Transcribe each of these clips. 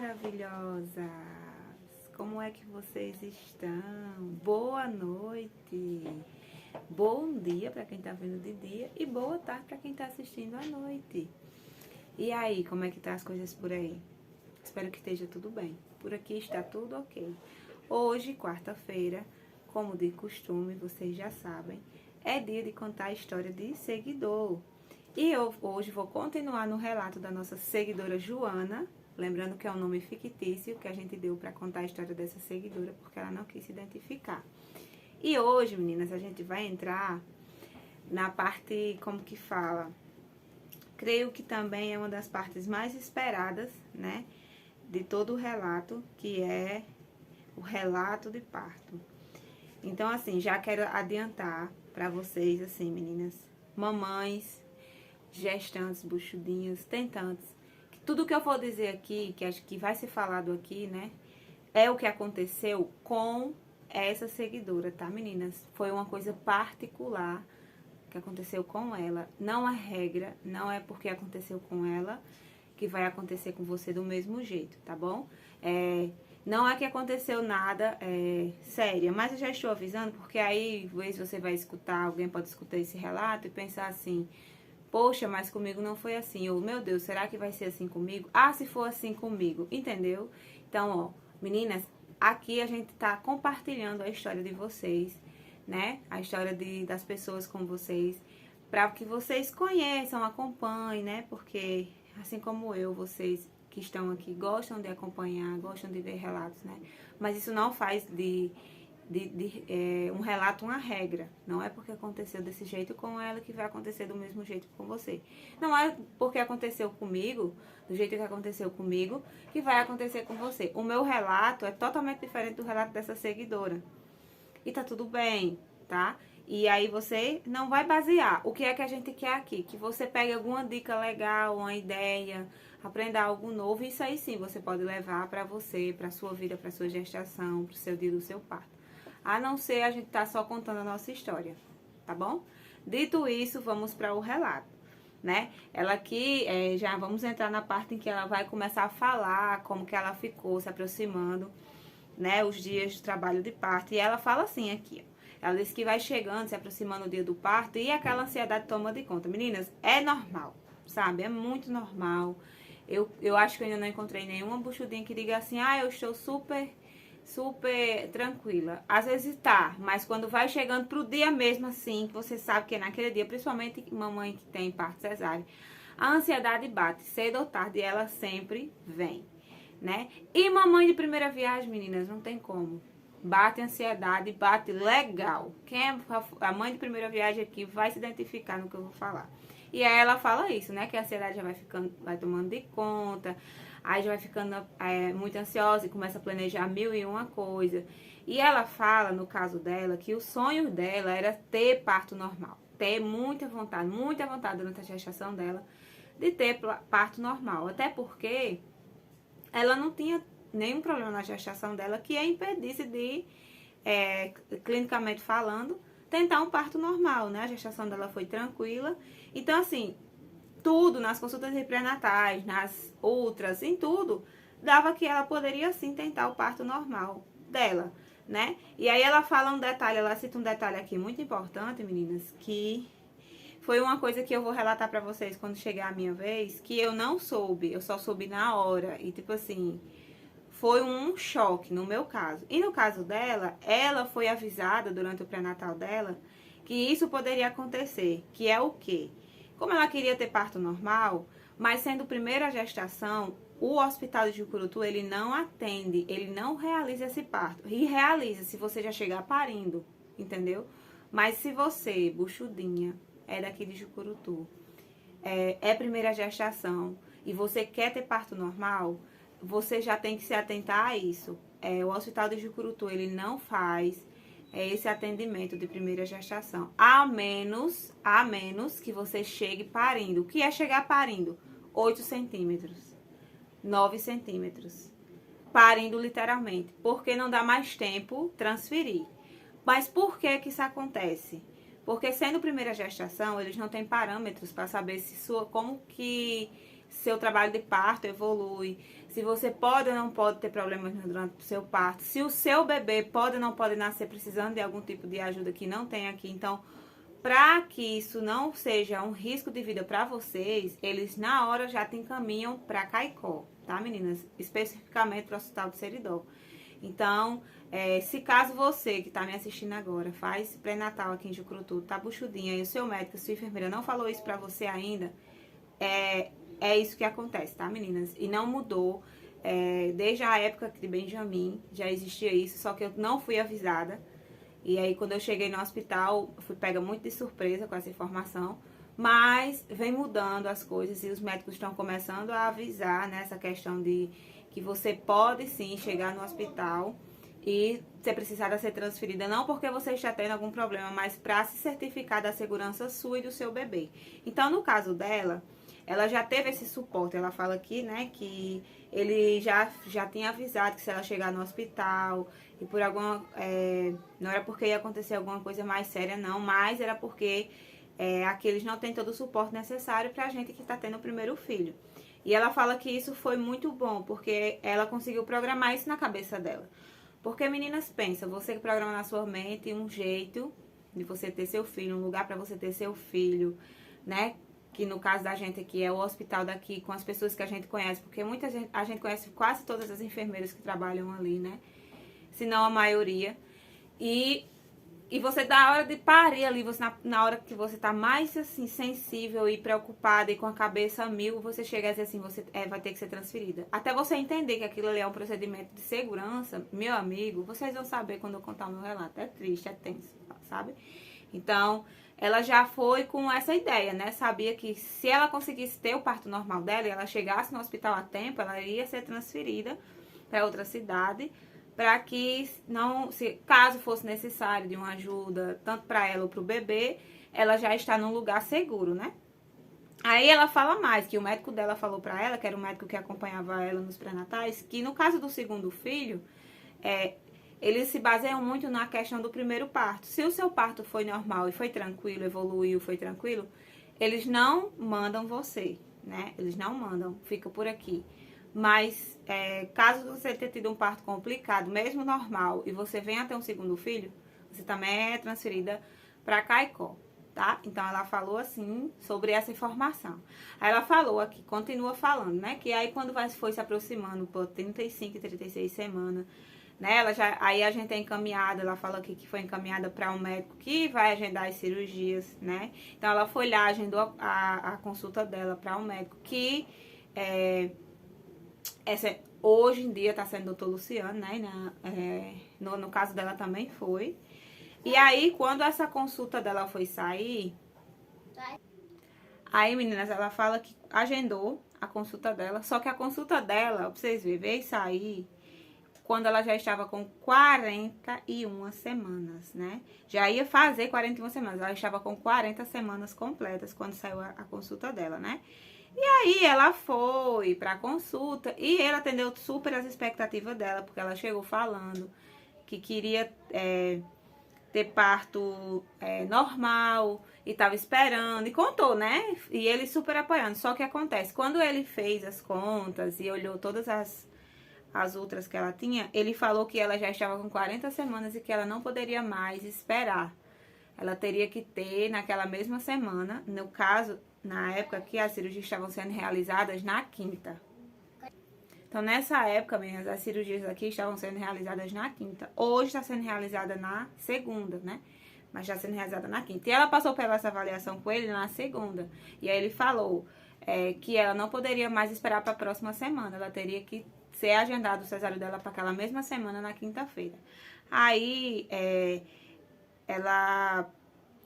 maravilhosas! Como é que vocês estão? Boa noite! Bom dia para quem está vendo de dia e boa tarde para quem está assistindo à noite. E aí, como é que tá as coisas por aí? Espero que esteja tudo bem. Por aqui está tudo ok. Hoje, quarta-feira, como de costume, vocês já sabem, é dia de contar a história de seguidor. E eu hoje vou continuar no relato da nossa seguidora Joana, lembrando que é um nome fictício que a gente deu para contar a história dessa seguidora, porque ela não quis se identificar. E hoje, meninas, a gente vai entrar na parte, como que fala? Creio que também é uma das partes mais esperadas, né, de todo o relato, que é o relato de parto. Então, assim, já quero adiantar para vocês, assim, meninas, mamães, gestantes, buchudinhas, tentantes, que tudo que eu vou dizer aqui, que acho que vai ser falado aqui, né, é o que aconteceu com essa seguidora, tá, meninas? Foi uma coisa particular que aconteceu com ela. Não é regra, não é porque aconteceu com ela que vai acontecer com você do mesmo jeito, tá bom? Não é que aconteceu nada séria, mas eu já estou avisando, porque aí, às vezes você vai escutar, alguém pode escutar esse relato e pensar assim, poxa, mas comigo não foi assim, ou meu Deus, será que vai ser assim comigo? Ah, se for assim comigo, entendeu? Então, ó, meninas, aqui a gente tá compartilhando a história de vocês, né? A história das pessoas com vocês, para que vocês conheçam, acompanhem, né? Porque, assim como eu, vocês que estão aqui gostam de acompanhar, gostam de ver relatos, né? Mas isso não faz um relato uma regra. Não é porque aconteceu desse jeito com ela que vai acontecer do mesmo jeito com você. Não é porque aconteceu comigo, do jeito que aconteceu comigo, que vai acontecer com você. O meu relato é totalmente diferente do relato dessa seguidora. E tá tudo bem, tá? E aí você não vai basear. O que é que a gente quer aqui? Que você pegue alguma dica legal, uma ideia, aprenda algo novo. Isso aí sim você pode levar pra você, pra sua vida, pra sua gestação, pro seu dia do seu parto. A não ser a gente tá só contando a nossa história, tá bom? Dito isso, vamos para o relato, né? Ela aqui, já vamos entrar na parte em que ela vai começar a falar como que ela ficou se aproximando, né? Os dias de trabalho de parto. E ela fala assim aqui, ó. Ela diz que vai chegando, se aproximando o dia do parto e aquela ansiedade toma de conta. Meninas, é normal, sabe? É muito normal. Eu acho que eu ainda não encontrei nenhuma buchudinha que diga assim, ah, eu estou super tranquila. Às vezes tá, mas quando vai chegando pro dia mesmo assim, que você sabe que é naquele dia, principalmente mamãe que tem parto cesárea, a ansiedade bate, cedo ou tarde, ela sempre vem, né? E mamãe de primeira viagem, meninas, não tem como. Bate ansiedade, bate legal. Quem é a mãe de primeira viagem aqui vai se identificar no que eu vou falar. E aí ela fala isso, né? Que a ansiedade já vai ficando, vai tomando de conta, aí já vai ficando muito ansiosa e começa a planejar mil e uma coisa. E ela fala, no caso dela, que o sonho dela era ter parto normal. Ter muita vontade durante a gestação dela de ter parto normal. Até porque ela não tinha nenhum problema na gestação dela que a impedisse de, clinicamente falando, tentar um parto normal, né? A gestação dela foi tranquila. Então, assim, tudo, nas consultas pré-natais, nas ultras, em tudo, dava que ela poderia sim tentar o parto normal dela, né? E aí ela fala um detalhe, ela cita um detalhe aqui muito importante, meninas, que foi uma coisa que eu vou relatar pra vocês quando chegar a minha vez, que eu não soube, eu só soube na hora. E tipo assim, foi um choque no meu caso. E no caso dela, ela foi avisada durante o pré-natal dela que isso poderia acontecer, que é o quê? Como ela queria ter parto normal, mas sendo primeira gestação, o hospital de Jucurutu, ele não atende, ele não realiza esse parto. E realiza se você já chegar parindo, entendeu? Mas se você, buchudinha, é daqui de Jucurutu, é primeira gestação e você quer ter parto normal, você já tem que se atentar a isso. O Hospital de Jucurutu, ele não faz esse atendimento de primeira gestação, a menos que você chegue parindo. O que é chegar parindo? 8 centímetros, 9 centímetros. Parindo literalmente, porque não dá mais tempo transferir. Mas por que que isso acontece? Porque sendo primeira gestação, eles não têm parâmetros para saber se como que seu trabalho de parto evolui, se você pode ou não pode ter problemas durante o seu parto, se o seu bebê pode ou não pode nascer precisando de algum tipo de ajuda que não tem aqui. Então, para que isso não seja um risco de vida para vocês, eles na hora já te encaminham para Caicó, tá, meninas? Especificamente para o Hospital do Seridó. Então, se caso você que tá me assistindo agora faz pré-natal aqui em Jucurutu, tá buchudinha e o seu médico, sua enfermeira não falou isso pra você ainda, é isso que acontece, tá, meninas? E não mudou. Desde a época de Benjamin já existia isso, só que eu não fui avisada. E aí, quando eu cheguei no hospital, fui pega muito de surpresa com essa informação. Mas vem mudando as coisas e os médicos estão começando a avisar nessa questão de que você pode sim chegar no hospital e ser precisada ser transferida, não porque você está tendo algum problema, mas para se certificar da segurança sua e do seu bebê. Então, no caso dela, ela já teve esse suporte. Ela fala aqui, né, que ele já tinha avisado que se ela chegar no hospital e por alguma... não era porque ia acontecer alguma coisa mais séria, não, mas era porque aqui eles não têm todo o suporte necessário pra gente que tá tendo o primeiro filho. E ela fala que isso foi muito bom, porque ela conseguiu programar isso na cabeça dela. Porque, meninas, pensa, você que programa na sua mente um jeito de você ter seu filho, um lugar pra você ter seu filho, né? Que no caso da gente aqui é o hospital daqui, com as pessoas que a gente conhece, porque a gente conhece quase todas as enfermeiras que trabalham ali, né? Se não a maioria. E você, na hora de parir ali, você, na hora que você tá mais, assim, sensível e preocupada e com a cabeça a mil, você chega a dizer assim, você vai ter que ser transferida. Até você entender que aquilo ali é um procedimento de segurança, meu amigo, vocês vão saber quando eu contar o meu relato. É triste, é tenso, sabe? Então, ela já foi com essa ideia, né? Sabia que se ela conseguisse ter o parto normal dela e ela chegasse no hospital a tempo, ela iria ser transferida para outra cidade, para que, não, se caso fosse necessário de uma ajuda, tanto para ela ou para o bebê, ela já está num lugar seguro, né? Aí ela fala mais, que o médico dela falou para ela, que era o médico que acompanhava ela nos pré-natais, que no caso do segundo filho, eles se baseiam muito na questão do primeiro parto. Se o seu parto foi normal e foi tranquilo, evoluiu, foi tranquilo, eles não mandam você, né? Eles não mandam, fica por aqui. Mas, caso você tenha tido um parto complicado, mesmo normal, e você venha ter um segundo filho, você também é transferida para Caicó, tá? Então, ela falou assim, sobre essa informação. Aí ela falou aqui, continua falando, né? Que aí, quando foi se aproximando por 35 e 36 semanas, né? Aí a gente é encaminhada, ela fala aqui que foi encaminhada para um médico que vai agendar as cirurgias, né? Então, ela foi lá, agendou a consulta dela para um médico que... hoje em dia tá sendo o doutor Luciano, né? No caso dela também foi. E aí, quando essa consulta dela foi sair, aí, meninas, ela fala que agendou a consulta dela. Só que a consulta dela, pra vocês verem, veio sair quando ela já estava com 41 semanas, né? Já ia fazer 41 semanas. Ela estava com 40 semanas completas quando saiu a consulta dela, né? E aí ela foi pra consulta e ele atendeu super as expectativas dela, porque ela chegou falando que queria ter parto normal e tava esperando e contou, né? E ele super apoiando. Só que acontece, quando ele fez as contas e olhou todas as outras que ela tinha, ele falou que ela já estava com 40 semanas e que ela não poderia mais esperar. Ela teria que ter naquela mesma semana, no caso, na época que as cirurgias estavam sendo realizadas na quinta. Então, nessa época, meninas, as cirurgias aqui estavam sendo realizadas na quinta. Hoje está sendo realizada na segunda, né? Mas já sendo realizada na quinta. E ela passou pela essa avaliação com ele na segunda. E aí ele falou que ela não poderia mais esperar para a próxima semana. Ela teria que ser agendado o cesárea dela para aquela mesma semana, na quinta-feira. Aí, ela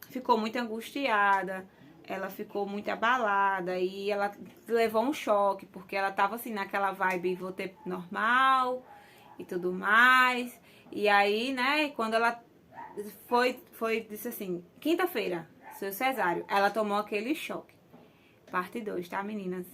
ficou muito angustiada, ela ficou muito abalada e ela levou um choque, porque ela tava assim naquela vibe, vou ter normal e tudo mais. E aí, né, quando ela disse assim, quinta-feira, seu cesáreo, ela tomou aquele choque. Parte 2, tá, meninas?